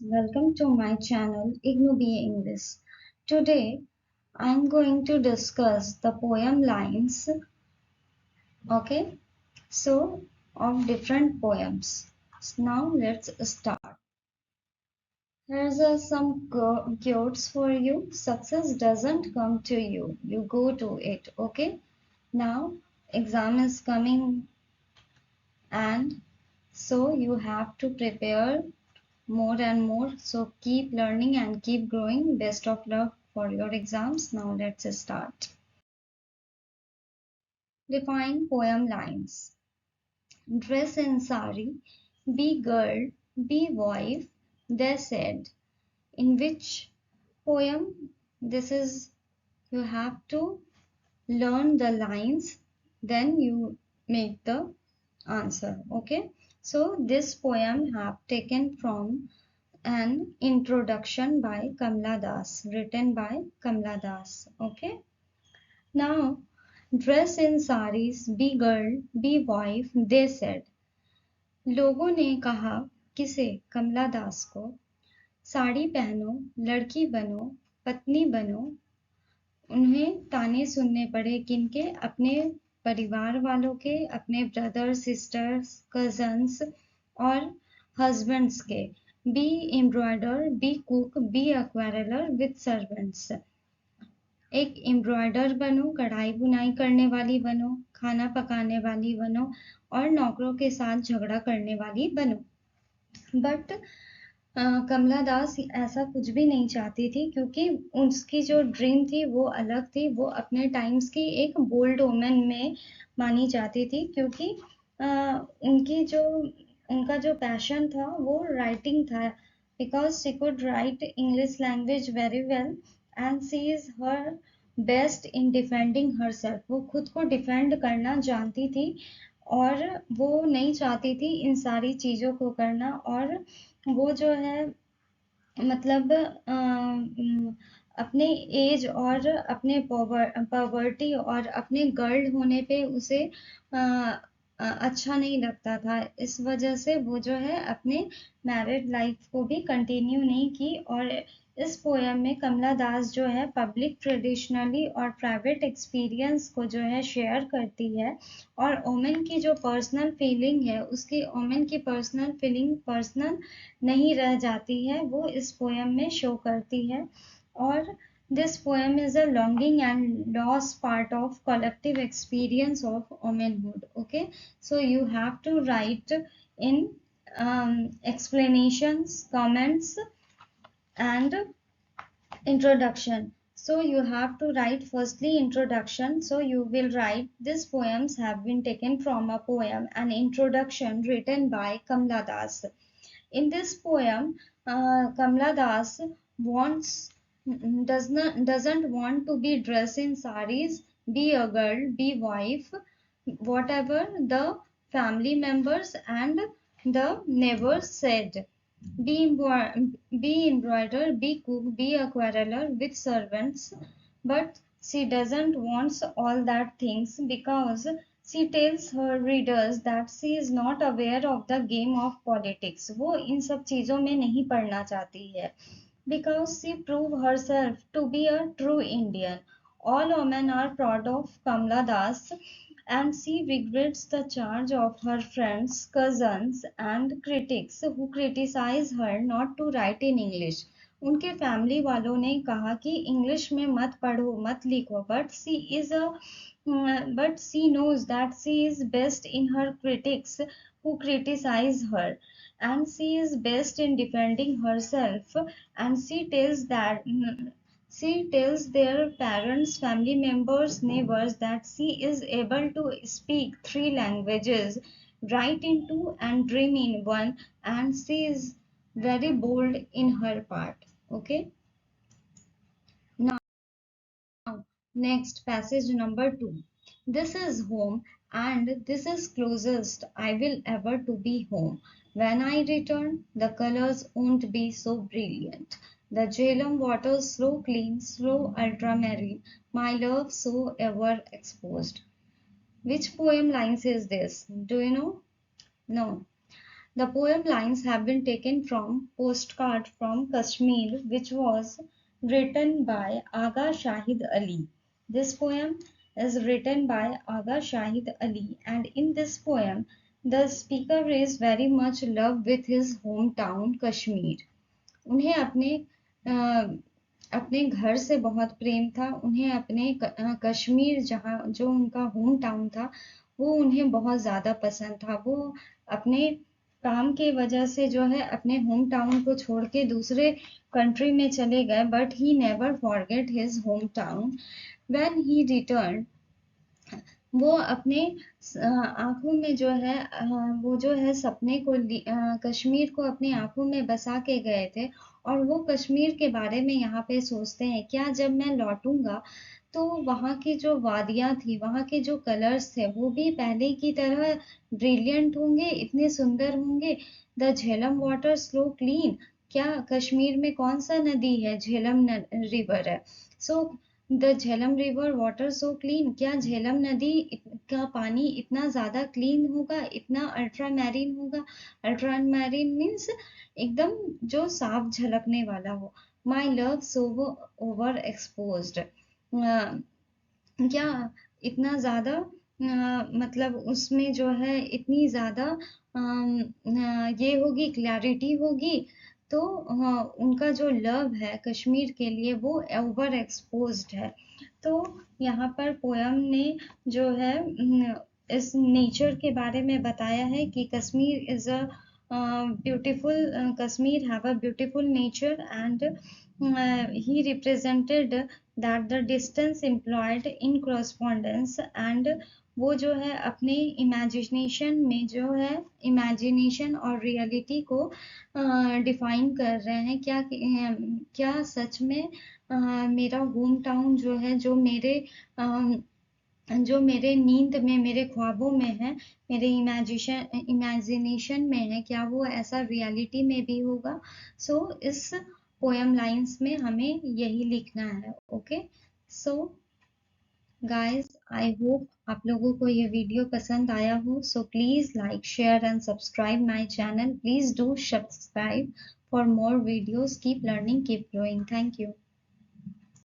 welcome to my channel IGNOU English. Today I am going to discuss the poem lines, okay, so of different poems. Now let's start. Here's some quotes for you. Success doesn't come to you, you go to it, okay? Now exam is coming and so you have to prepare more and more. So keep learning and keep growing. Best of luck for your exams. Now let's start. Define poem lines. Dress in sari, be girl, be wife, they said. In which poem this is, you have to learn the lines, then you make the answer. Okay. So this poem have taken from an introduction by Kamla Das, written by Kamla Das. Okay. Now, dress in saris, be girl, be wife, they said. लोगों ने कहा किसे कमला दास को साड़ी पहनो लड़की बनो पत्नी बनो उन्हें ताने सुनने पड़े किनके अपने परिवार वालों के अपने ब्रदर सिस्टर्स कजन्स और हस्बैंड्स के be embroider be cook be aquareller with servants एक एम्ब्रॉयडर बनो कढ़ाई बुनाई करने वाली बनो खाना पकाने वाली बनो और नौकरों के साथ झगड़ा करने वाली बनो बट कमला दास ऐसा कुछ भी नहीं चाहती थी क्योंकि उसकी जो ड्रीम थी वो अलग थी वो अपने टाइम्स की एक बोल्ड वुमेन में मानी जाती थी क्योंकि उनकी जो उनका जो पैशन था वो राइटिंग था because she could write English language very well and she is her best in defending herself वो खुद को डिफेंड करना जानती थी और वो नहीं चाहती थी इन सारी चीज़ों को करना और वो जो है मतलब अपने एज और अपने पॉवर्टी और अपने गर्ल होने पे उसे अच्छा नहीं लगता था इस वजह से वो जो है अपने मैरिड लाइफ को भी कंटिन्यू नहीं की और इस पोयम में कमला दास जो है पब्लिक ट्रेडिशनली और प्राइवेट एक्सपीरियंस को जो है शेयर करती है और ओमेन की जो पर्सनल फीलिंग है उसकी ओमेन की पर्सनल फीलिंग पर्सनल नहीं रह जाती है वो इस पोयम में शो करती है और this poem is a longing and loss part of collective experience of womanhood. Okay, so you have to write in explanations, comments, and introduction. So you have to write firstly introduction. So you will write these poems have been taken from a poem, an introduction written by Kamla Das. In this poem, Kamla Das wants doesn't want to be dressed in saris, be a girl, be wife, whatever the family members and the neighbors said. Be embroider, be cook, be aquareller with servants, but she doesn't want all that things because she tells her readers that she is not aware of the game of politics. वो इन सब चीजों में नहीं पढ़ना चाहती है because she proved herself to be a true Indian. All women are proud of Kamla Das and she regrets the charge of her friends, cousins and critics who criticize her not to write in English. उनके family वालों ने कहा कि English में मत पढ़ो मत लिखो but she knows that she is best in her critics who criticize her and she is best in defending herself and she tells their parents, family members, neighbors that she is able to speak three languages, write in two and dream in one, and she is very bold in her part. Okay. Now, next passage number 2. This is home and this is closest I will ever to be home. When I return, the colors won't be so brilliant. The Jhelum waters slow clean, slow ultramarine, my love so ever exposed. Which poem lines is this? Do you know? No. The poem lines have been taken from Postcard from Kashmir, which was written by Aga Shahid Ali. This poem is written by Aga Shahid Ali, and in this poem, the speaker is very much love with his hometown Kashmir. उन्हें अपने घर से बहुत प्रेम था। उन्हें अपने कश्मीर जहाँ जो उनका होम टाउन था वो उन्हें बहुत ज़्यादा पसंद था। वो अपने काम की वजह से जो है अपने होम टाउन को छोड़ के दूसरे कंट्री में चले गए, but he never forget his home town. When he return, वो अपने आंखों में जो है वो जो है सपने को कश्मीर को अपनी आंखों में बसा के गए थे, और वो कश्मीर के बारे में यहाँ पे सोचते हैं, क्या जब मैं लौटूंगा तो वहाँ की जो वादियाँ थी, वहाँ के जो कलर्स थे वो भी पहले की तरह ब्रिलियंट होंगे, इतने सुंदर होंगे। The Jhelum water slow clean, क्या कश्मीर में कौन सा नदी है? झेलम रिवर है। So the Jhelum river water so clean, क्या झेलम नदी का पानी इतना ज्यादा क्लीन होगा, इतना अल्ट्रा मैरीन होगा? अल्ट्रा मैरीन मीन्स एकदम जो साफ झलकने वाला हो। My love so over exposed, क्या इतना ज्यादा मतलब उसमें जो है इतनी ज्यादा ये होगी, क्लैरिटी होगी। तो उनका जो लव है कश्मीर के लिए वो ओवर एक्सपोज्ड है। तो यहाँ पर पोयम ने जो है इस नेचर के बारे में बताया है कि Kashmir is a beautiful, Kashmir have a beautiful nature, and he represented that the distance employed in correspondence, and वो जो है अपने इमेजिनेशन में जो है इमेजिनेशन और रियलिटी को डिफाइन कर रहे हैं। क्या सच में मेरा होम टाउन जो है, जो मेरे नींद में, मेरे ख्वाबों में है, मेरे इमेजिनेशन में है, क्या वो ऐसा रियलिटी में भी होगा? सो इस पोयम लाइंस में हमें यही लिखना है। Okay, so guys, I hope आप लोगों को ये वीडियो पसंद आया हो। So please like, share and subscribe my channel. Please do subscribe for more videos. Keep learning, keep growing. Thank you.